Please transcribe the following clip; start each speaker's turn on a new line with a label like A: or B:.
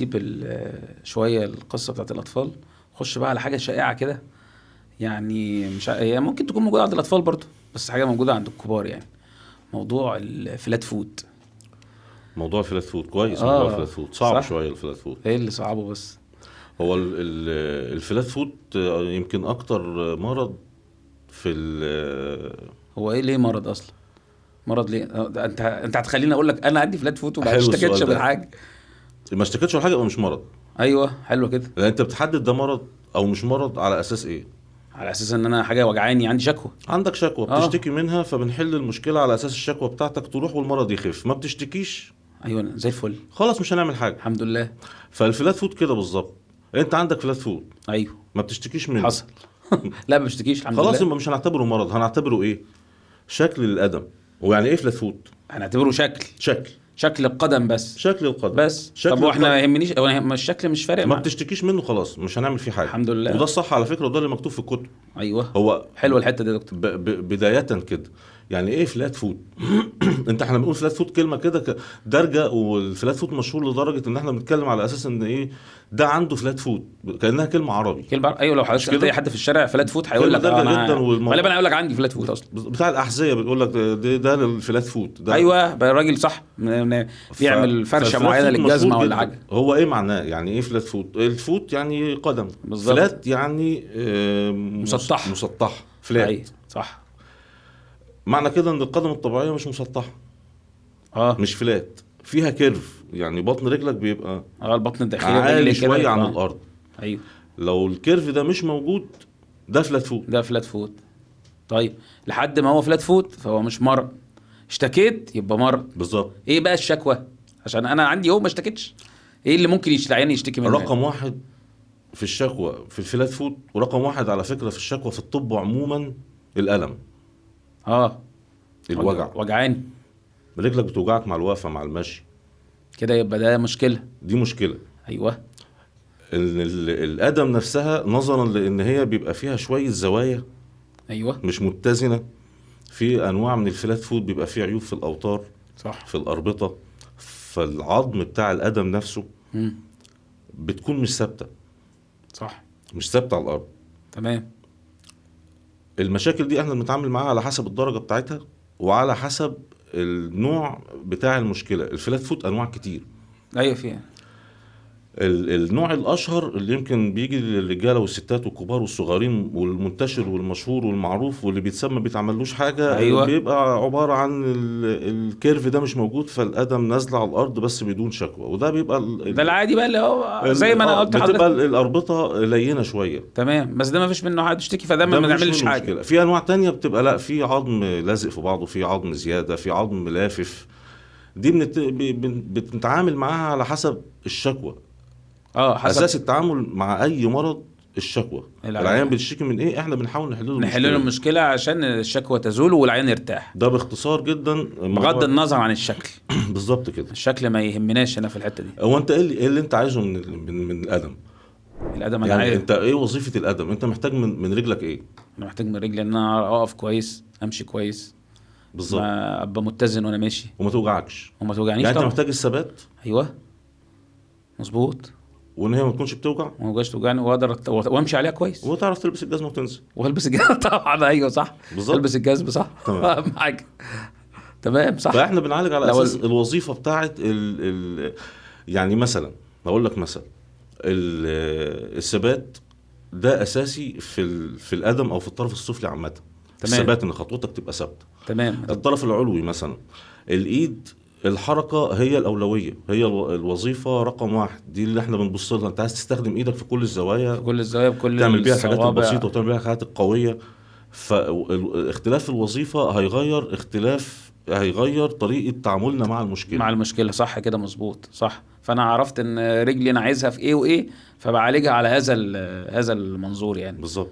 A: نسيب شويه القصه بتاعت الاطفال، خش بقى على حاجه شائعه كده، يعني مش هي ممكن تكون موجوده عند الاطفال برضو، بس حاجه موجوده عند الكبار يعني، موضوع الفلات فود.
B: موضوع الفلات فود كويس. موضوع الفلات فود صعب
A: صح؟
B: شويه. الفلات فود
A: ايه اللي صعبه بس؟
B: هو الفلات فود يمكن اكتر مرض في
A: هو ايه ليه مرض اصلا؟ مرض ليه؟ انت هتخليني اقول لك انا عندي فلات فوت وما
B: حلو
A: اشتكيتش
B: السؤال
A: من
B: ده.
A: حاجه؟
B: ما اشتكيتش ولا حاجه يبقى مش مرض.
A: ايوه حلوه كده.
B: لان انت بتحدد ده مرض او مش مرض على اساس ايه؟
A: على اساس ان انا حاجه وجعاني، عندي شكوى.
B: عندك شكوى بتشتكي منها، فبنحل المشكله على اساس الشكوى بتاعتك تروح والمرض يخف. ما بتشتكيش،
A: ايوه زي الفل،
B: خلاص مش هنعمل حاجه.
A: الحمد لله.
B: فالفلات فود كده بالظبط. انت عندك فلات فود
A: ايوه
B: ما بتشتكيش منه،
A: حصل. لا ما بشتكيش الحمد
B: خلاص
A: لله.
B: يبقى مش هنعتبره مرض، هنعتبره ايه؟ شكل للقدم. ويعني ايه فلات فود؟
A: هنعتبره شكل،
B: شكل.
A: شكل القدم بس.
B: شكل القدم
A: بس
B: شكل
A: طب واحنا ما
B: القدم.
A: يهمنيش، هو الشكل مش فارق
B: ما
A: معانا.
B: بتشتكيش منه، خلاص مش هنعمل فيه حاجه.
A: الحمد لله.
B: وده الصح على فكره، وده اللي مكتوب في الكتب.
A: ايوه
B: هو
A: حلوه الحته دي يا دكتور.
B: بدايه كده، يعني ايه فلات فود؟ احنا بنقول فلات فود كلمه كده درجه، والفلات فود مشهور لدرجه ان احنا بنتكلم على اساس ان ايه ده عنده فلات فود، كانها كلمه عربي.
A: كلمه ايوه، لو حضرتك سالت اي حد في الشارع فلات فوت هيقول لك
B: كلمة درجة
A: انا
B: جدا. والموضوع
A: غالبا هيقول لك عندي فلات فوت اصلا.
B: بتاع الاحذيه بيقول لك ده الفلات فود ده.
A: ايوه بقى الراجل صح بيعمل فرشه
B: فالفلات
A: معينه
B: فود
A: للجزمه
B: مشهور
A: ولا
B: جدا.
A: حاجه.
B: هو ايه معناه؟ يعني ايه فلات فود؟ الفوت يعني قدم
A: بالظبط.
B: فلات يعني
A: مسطح.
B: مسطح فلات.
A: ايوه صح.
B: معنى كده ان القدم الطبيعيه مش مسطحه،
A: اه
B: مش فلات، فيها كيرف. يعني بطن رجلك بيبقى
A: البطن الداخلي
B: عالي
A: رجلي كده
B: شويه عن
A: يبقى.
B: الارض.
A: ايوه
B: لو الكيرف ده مش موجود ده فلات فود.
A: ده فلات فوت. طيب لحد ما هو فلات فوت فهو مش مرض، اشتكيت يبقى مرض.
B: بالظبط.
A: ايه بقى الشكوى؟ عشان انا عندي ما اشتكيتش، ايه اللي ممكن العيان يشتكي منه؟
B: رقم واحد في الشكوى في الفلات فود، ورقم واحد على فكره في الشكوى في الطب عموما، الالم. الوجع.
A: وجعاني
B: رجلك بتوجعك مع الوقفه مع المشي،
A: كده يبقى ده مشكله.
B: دي مشكله.
A: ايوه
B: القدم نفسها نظرا لان هي بيبقى فيها شويه زوايا
A: ايوه
B: مش متزنه. في انواع من الفلات فود بيبقى فيه عيوب في الاوتار،
A: صح.
B: في الاربطه، فالعظم بتاع القدم نفسه
A: مم.
B: بتكون مش ثابته،
A: صح
B: مش ثابته على الارض.
A: تمام.
B: المشاكل دي احنا بنتعامل معاها على حسب الدرجه بتاعتها وعلى حسب النوع بتاع المشكله. الفلات فود انواع كتير.
A: ايوه فيها.
B: النوع الاشهر اللي يمكن بيجي للرجاله والستات والكبار والصغيرين، والمنتشر والمشهور والمعروف واللي بيتسمى بيتعملوش حاجه،
A: أيوة.
B: بيبقى عباره عن الكيرف ده مش موجود، فالقدم نازله على الارض بس بدون شكوى. وده بيبقى
A: ده العادي بقى اللي هو زي ما انا قلت
B: بتبقى
A: لحضرتك.
B: الاربطه لينه شويه.
A: تمام، بس ده ما فيش منه حد يشتكي، فده
B: ده
A: ما
B: مفيش
A: بنعملش
B: منه
A: حاجه.
B: مشكلة. في انواع تانية بتبقى لا، في عظم لازق في بعضه، في عظم زياده، في عظم لافف. دي بنتعامل معاها على حسب الشكوى.
A: حسب
B: اساس التعامل مع اي مرض الشكوى. العيان بتشتكي من ايه، احنا بنحاول نحل له
A: المشكله عشان الشكوى تزول والعيان يرتاح.
B: ده باختصار جدا
A: بغض النظر عن الشكل.
B: بالظبط كده.
A: الشكل ما يهمناش هنا في الحته دي.
B: هو انت ايه اللي انت عايزه من القدم؟
A: القدم
B: يعني
A: عارف.
B: انت ايه وظيفه القدم؟ انت محتاج من رجلك ايه؟
A: انا محتاج من رجلي ان انا اقف كويس، امشي كويس،
B: بالظبط،
A: ما ابقى متزن وانا ماشي
B: وما توجعكش
A: وما توجعنيش.
B: يعني
A: طبعا
B: انت محتاج الثبات.
A: ايوه مظبوط.
B: وان هي ما تكونش بتوجع
A: وما توجعش توجعني، واقدر وامشي عليها كويس،
B: وتعرف تلبس الجزمه وتنزل
A: والبس الجزمه. طبعا ايوه صح
B: بالظبط.
A: البس الجزمه صح.
B: تمام.
A: اهم حاجه. تمام صح.
B: فاحنا بنعالج على
A: لو
B: اساس الوظيفه بتاعه يعني مثلا اقول لك مثلا الثبات ده اساسي في القدم او في الطرف السفلي عامه. الثبات ان خطوتك تبقى ثابته.
A: تمام.
B: الطرف العلوي مثلا الايد، الحركه هي الاولويه، هي الوظيفه رقم واحد، دي اللي احنا بنبص لها. انت عايز تستخدم ايدك في كل الزوايا،
A: في كل الزوايا بكل
B: تعمل بيها الحاجات
A: الصوابع.
B: البسيطه وتعمل بيها الحاجات القويه. فاختلاف الوظيفه هيغير طريقه تعاملنا مع المشكله.
A: صح كده مظبوط صح. فانا عرفت ان رجلي انا عايزها في ايه وايه، فبعالجها على هذا المنظور يعني.
B: بالظبط.